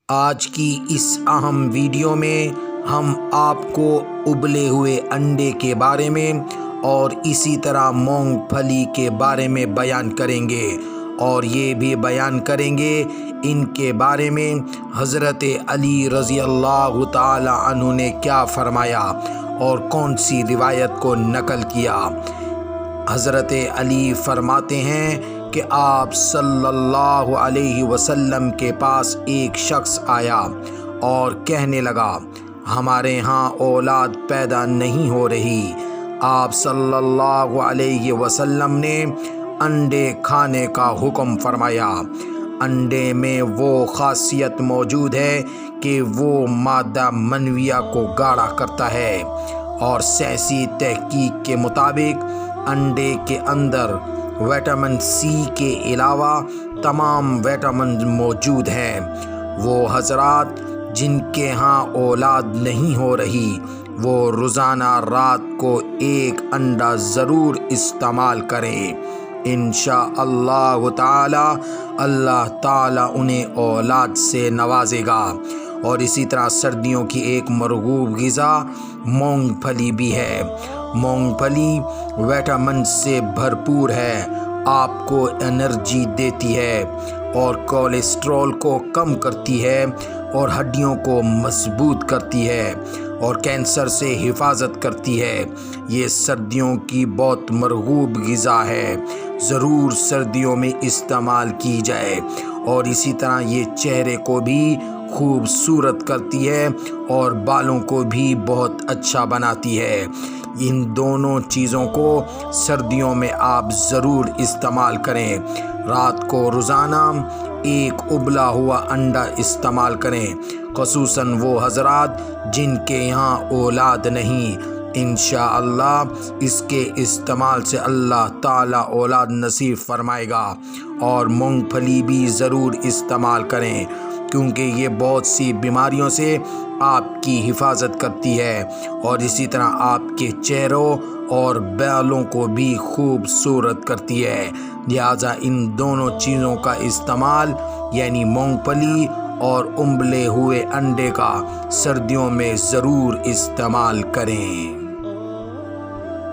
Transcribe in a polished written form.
آج کی اس اہم ویڈیو میں ہم آپ کو ابلے ہوئے انڈے کے بارے میں اور اسی طرح مونگ پھلی کے بارے میں بیان کریں گے، اور یہ بھی بیان کریں گے ان کے بارے میں حضرت علی رضی اللہ تعالی عنہ نے کیا فرمایا اور کون سی روایت کو نقل کیا۔ حضرت علی فرماتے ہیں کہ آپ صلی اللہ علیہ وسلم کے پاس ایک شخص آیا اور کہنے لگا، ہمارے ہاں اولاد پیدا نہیں ہو رہی۔ آپ صلی اللہ علیہ وسلم نے انڈے کھانے کا حکم فرمایا۔ انڈے میں وہ خاصیت موجود ہے کہ وہ مادہ منویہ کو گاڑھا کرتا ہے، اور سائنسی تحقیق کے مطابق انڈے کے اندر وٹامن سی کے علاوہ تمام وٹامن موجود ہیں۔ وہ حضرات جن کے ہاں اولاد نہیں ہو رہی، وہ روزانہ رات کو ایک انڈا ضرور استعمال کریں۔ انشاءاللہ تعالی اللہ تعالی انہیں اولاد سے نوازے گا۔ اور اسی طرح سردیوں کی ایک مرغوب غذا مونگ پھلی بھی ہے۔ مونگ پھلی وٹامن سے بھرپور ہے، آپ کو انرجی دیتی ہے اور کولیسٹرول کو کم کرتی ہے اور ہڈیوں کو مضبوط کرتی ہے اور کینسر سے حفاظت کرتی ہے۔ یہ سردیوں کی بہت مرغوب غذا ہے، ضرور سردیوں میں استعمال کی جائے۔ اور اسی طرح یہ چہرے کو بھی خوبصورت کرتی ہے اور بالوں کو بھی بہت اچھا بناتی ہے۔ ان دونوں چیزوں کو سردیوں میں آپ ضرور استعمال کریں۔ رات کو روزانہ ایک ابلا ہوا انڈا استعمال کریں، خصوصاً وہ حضرات جن کے یہاں اولاد نہیں۔ انشاءاللہ اس کے استعمال سے اللہ تعالیٰ اولاد نصیب فرمائے گا۔ اور مونگ پھلی بھی ضرور استعمال کریں، کیونکہ یہ بہت سی بیماریوں سے آپ کی حفاظت کرتی ہے اور اسی طرح آپ کے چہروں اور بالوں کو بھی خوبصورت کرتی ہے۔ لہٰذا ان دونوں چیزوں کا استعمال، یعنی مونگ پھلی اور ابلے ہوئے انڈے کا، سردیوں میں ضرور استعمال کریں۔